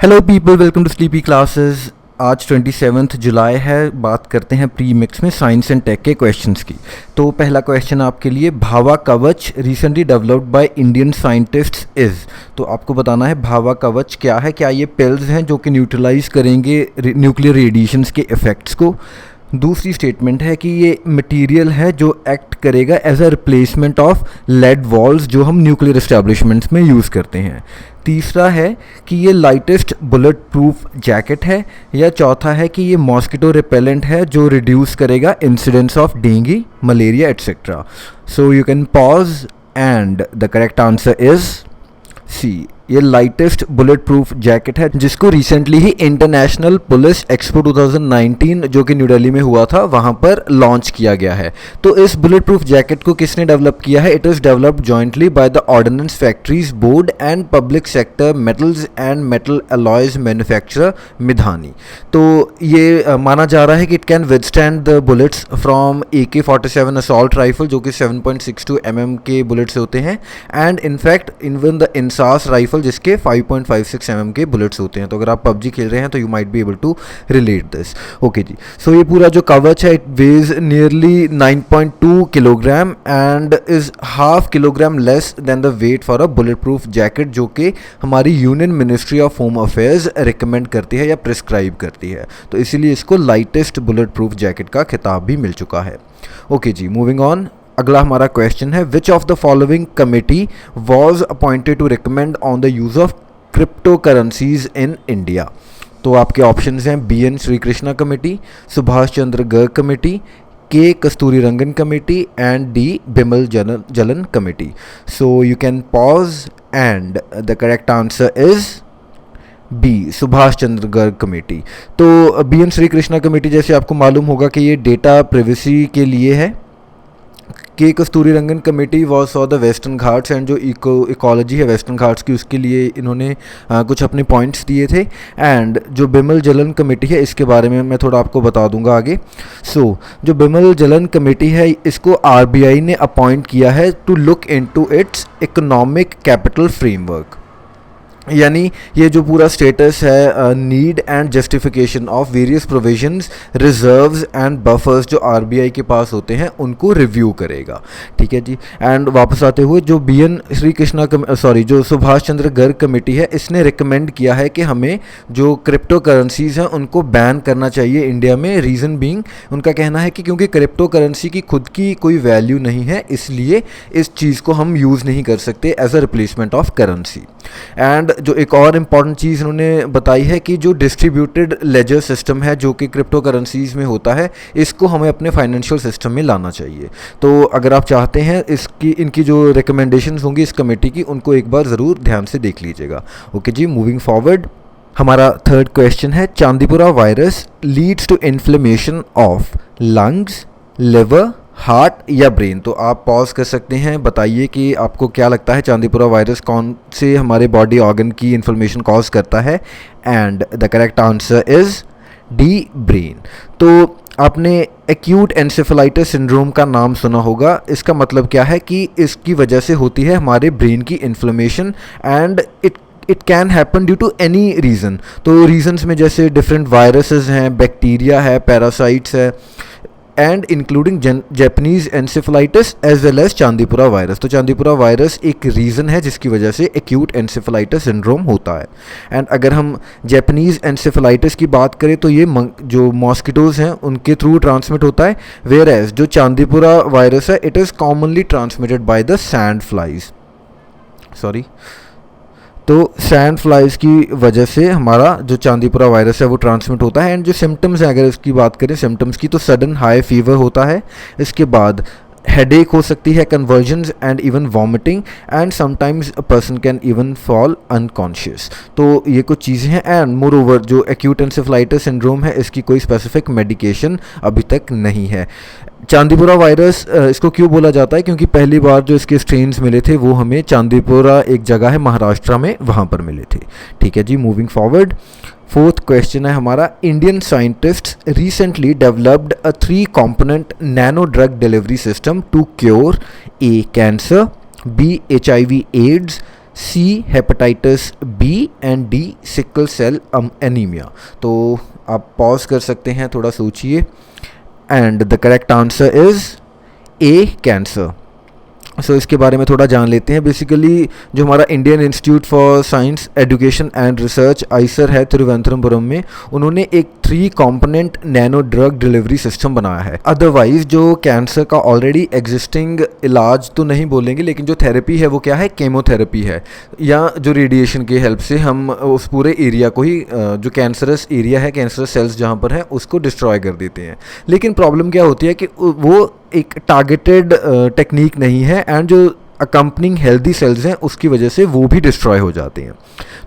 Hello people, welcome to sleepy classes. आज 27 जुलाई है। बात करते हैं प्री मिक्स में साइंस एंड टेक के क्वेश्चंस की। तो पहला क्वेश्चन आपके लिए, Bhabha Kavach recently developed by Indian scientists is. तो आपको बताना है भावा कवच क्या है। क्या ये पिल्स हैं जो कि न्यूट्रलाइज करेंगे न्यूक्लियर रेडिएशंस के इफ़ेक्ट्स को। दूसरी स्टेटमेंट है कि ये मटेरियल है जो एक्ट करेगा as a replacement of lead walls जो हम न्यूक्लियर एस्टेब्लिशमेंट्स में यूज़ करते हैं। तीसरा है कि ये लाइटेस्ट बुलेट प्रूफ जैकेट है। या चौथा है कि ये मॉस्किटो रिपेलेंट है जो रिड्यूस करेगा incidence of dengue, malaria etcetera. So you can pause and the correct answer is C. ये लाइटेस्ट बुलेट प्रूफ जैकेट है जिसको रिसेंटली ही इंटरनेशनल पुलिस एक्सपो 2019 जो कि न्यू दिल्ली में हुआ था वहाँ पर लॉन्च किया गया है। तो इस बुलेट प्रूफ जैकेट को किसने डेवलप किया है? It is developed jointly by the ordnance factories board and public sector metals and metal alloys manufacturer Midhani. तो ये माना जा रहा है कि it can withstand the bullets from AK-47 assault rifle जो कि 7.62 mm के बुलेट्स होते हैं, and in fact even the INSAS rifle जिसके 5.56 mm के बुलेट्स होते हैं। तो अगर आप पबजी खेल रहे हैं तो you might be able to relate this. Okay जी, सो ये पूरा जो कवच है it weighs nearly 9.2 kilogram and is half kilogram less than the weight for a bullet proof jacket जो कि हमारी union ministry of home affairs recommend करती है या प्रिस्क्राइब करती है। तो इसीलिए इसको लाइटेस्ट बुलेट प्रूफ जैकेट का खिताब भी मिल चुका है। ओके जी, मूविंग ऑन। अगला हमारा क्वेश्चन है, which of the following committee was appointed to recommend on the use of crypto currencies in India. तो आपके ऑप्शंस हैं BN Shri Krishna committee, Subhash Chandra Garg committee, K Kasturirangan committee and D Bimal Jalan committee. So you can pause and the correct answer is B Subhash Chandra Garg committee. तो BN Shri Krishna committee जैसे आपको मालूम होगा कि ये डेटा प्रिवेसी के लिए है। K Kasturirangan committee was for the western ghats and जो इकोलॉजी है वेस्टर्न घाट्स की उसके लिए इन्होंने कुछ अपने पॉइंट्स दिए थे। एंड जो बिमल जलन कमेटी है इसके बारे में मैं थोड़ा आपको बता दूंगा आगे। सो जो बिमल जलन कमेटी है इसको RBI ने अपॉइंट किया है to look into its economic capital framework. यानी ये जो पूरा स्टेटस है need and justification of various provisions, reserves and buffers जो RBI के पास होते हैं उनको रिव्यू करेगा। ठीक है जी। एंड वापस आते हुए जो BN श्री कृष्णा जो सुभाष चंद्र गर्ग कमेटी है इसने रिकमेंड किया है कि हमें जो क्रिप्टो करेंसीज हैं उनको बैन करना चाहिए इंडिया में। रीज़न बीइंग उनका कहना है कि क्योंकि क्रिप्टो करेंसी की खुद की कोई वैल्यू नहीं है इसलिए इस चीज़ को हम यूज़ नहीं कर सकते as a replacement of currency. And जो एक और इम्पॉर्टेंट चीज़ उन्होंने बताई है कि जो डिस्ट्रीब्यूटेड लेजर सिस्टम है जो कि क्रिप्टो करेंसीज में होता है इसको हमें अपने फाइनेंशियल सिस्टम में लाना चाहिए। तो अगर आप चाहते हैं इनकी जो रिकमेंडेशंस होंगी इस कमेटी की उनको एक बार ज़रूर ध्यान से देख लीजिएगा। ओके जी, मूविंग फॉरवर्ड। हमारा थर्ड क्वेश्चन है, Chandipura virus leads to inflammation of lungs, liver, heart या ब्रेन। तो आप पॉज कर सकते हैं, बताइए कि आपको क्या लगता है चांदीपुरा वायरस कौन से हमारे बॉडी ऑर्गन की इन्फ्लेमेशन कॉज करता है। And the correct answer is D brain. तो आपने एक्यूट एन्सेफेलाइटिस सिंड्रोम का नाम सुना होगा। इसका मतलब क्या है कि इसकी वजह से होती है हमारे ब्रेन की inflammation and it can happen due to any reason. तो रीजन्स में जैसे डिफरेंट वायरसेस हैं, बैक्टीरिया है, पैरासाइट्स है and including Japanese encephalitis as well as Chandipura virus. तो चांदीपुरा वायरस एक रीज़न है जिसकी वजह से एक्यूट एन्सेफेलाइटिस सिंड्रोम होता है। एंड अगर हम जैपनीज एन्सेफेलाइटिस की बात करें तो ये जो मॉस्किटोज़ हैं उनके थ्रू ट्रांसमिट होता है, वेयर एज जो चांदीपुरा वायरस है it is commonly transmitted by the sand flies. तो सैंड फ्लाइज की वजह से हमारा जो चांदीपुरा वायरस है वो ट्रांसमिट होता है। एंड जो सिम्टम्स हैं अगर इसकी बात करें सिम्टम्स की, तो सडन हाई फीवर होता है, इसके बाद हेडेक हो सकती है, convergence and even vomiting and sometimes a person can even fall unconscious. तो ये कुछ चीज़ें हैं। एंड मोर ओवर जो एक्यूट एन्सेफेलाइटिस सिंड्रोम है इसकी कोई स्पेसिफिक मेडिकेशन अभी तक नहीं है। चांदीपुरा वायरस इसको क्यों बोला जाता है? क्योंकि पहली बार जो इसके स्ट्रेन्स मिले थे वो हमें चांदीपुरा एक जगह है महाराष्ट्र में वहाँ पर मिले थे। ठीक है जी, मूविंग फॉरवर्ड। फोर्थ क्वेश्चन है हमारा, Indian scientists recently developed a 3 component nano drug delivery system to cure A cancer, B HIV AIDS, C hepatitis B and D sickle cell anaemia. तो आप पॉज कर सकते हैं, थोड़ा सोचिए, and the correct answer is A cancer. So इसके बारे में थोड़ा जान लेते हैं। बेसिकली जो हमारा Indian institute for science education and research Eicher है तिरुवनंतपुरम में, उन्होंने एक 3 component nano drug delivery system बनाया है। अदरवाइज जो कैंसर का ऑलरेडी एग्जिस्टिंग इलाज तो नहीं बोलेंगे, लेकिन जो थेरेपी है वो क्या है, केमोथेरेपी है, या जो रेडिएशन की हेल्प से हम उस पूरे एरिया को ही जो कैंसरस एरिया है, कैंसरस सेल्स जहाँ पर है, उसको डिस्ट्रॉय कर देते हैं। लेकिन प्रॉब्लम क्या होती है कि वो एक टारगेटेड टेक्निक नहीं है, एंड जो अकम्पनिंग हेल्दी सेल्स हैं उसकी वजह से वो भी डिस्ट्रॉय हो जाते हैं।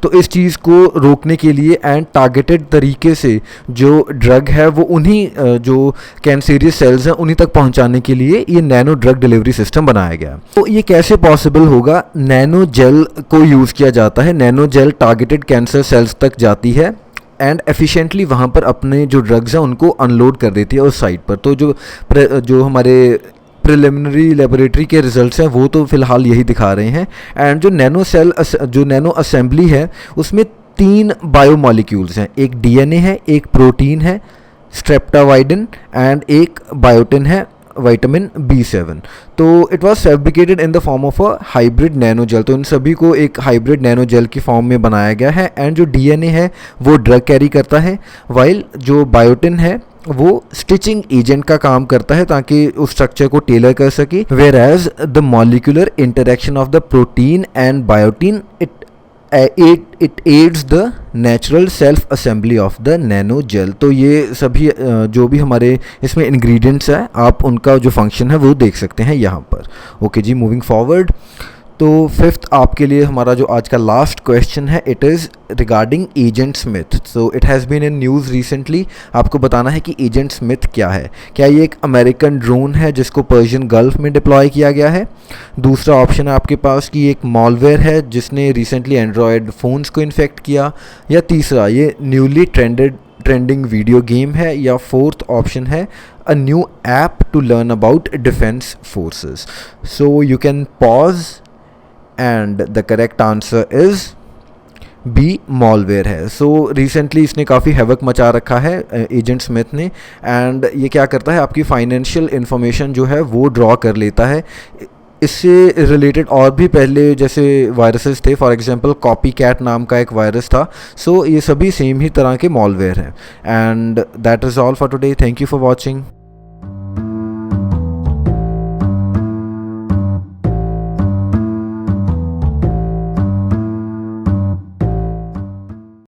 तो इस चीज़ को रोकने के लिए एंड टारगेटेड तरीके से जो ड्रग है वो उन्हीं जो कैंसरियस सेल्स हैं उन्हीं तक पहुंचाने के लिए ये नैनो ड्रग डिलीवरी सिस्टम बनाया गया। तो ये कैसे पॉसिबल होगा? नैनो जेल को यूज़ किया जाता है। Nano gel targeted cancer cells तक जाती है एंड एफिशिएंटली वहाँ पर अपने जो ड्रग्स हैं उनको अनलोड कर देती है उस साइट पर। तो जो हमारे प्रिलिमिनरी लेबोरेटरी के रिजल्ट्स हैं वो तो फिलहाल यही दिखा रहे हैं। एंड जो नैनो असेंबली है उसमें 3 बायोमॉलिक्यूल्स हैं, एक डीएनए है, एक प्रोटीन है स्ट्रेप्टावाइडिन, एंड एक बायोटिन है विटामिन B7। तो it was fabricated in the form of a hybrid nano gel. तो इन सभी को एक हाइब्रिड नैनो जेल की फॉर्म में बनाया गया है। एंड जो डीएनए है वो ड्रग कैरी करता है, वाइल जो बायोटिन है वो स्टिचिंग एजेंट का काम करता है ताकि उस स्ट्रक्चर को टेलर कर सके। Whereas the molecular interaction of the protein and biotin it aids the natural self assembly of the nano gel। तो ये सभी जो भी हमारे इसमें इंग्रेडिएंट्स हैं आप उनका जो फंक्शन है वो देख सकते हैं यहाँ पर। ओके जी, मूविंग फॉरवर्ड। तो 5th आपके लिए हमारा जो आज का लास्ट क्वेश्चन है, it is regarding agent Smith. So it has been in news recently. आपको बताना है कि एजेंट स्मिथ क्या है। क्या ये एक अमेरिकन ड्रोन है जिसको पर्शियन गल्फ में डिप्लॉय किया गया है? दूसरा ऑप्शन है आपके पास कि एक मॉलवेयर है जिसने रिसेंटली एंड्रॉयड फ़ोन्स को इन्फेक्ट किया, या तीसरा ये न्यूली ट्रेंडिंग वीडियो गेम है, या फोर्थ ऑप्शन है a new app to learn about defense forces। So you can pause and the correct answer is B malware है। सो रिसेंटली इसने काफ़ी हैवक मचा रखा है एजेंट स्मिथ ने। एंड ये क्या करता है, आपकी फाइनेंशियल इन्फॉर्मेशन जो है वो ड्रॉ कर लेता है। इससे रिलेटेड और भी पहले जैसे वायरसेस थे, फॉर एग्जांपल कॉपी कैट नाम का एक वायरस था। सो ये सभी सेम ही तरह के मॉलवेयर हैं। And that is all for today. Thank you for watching.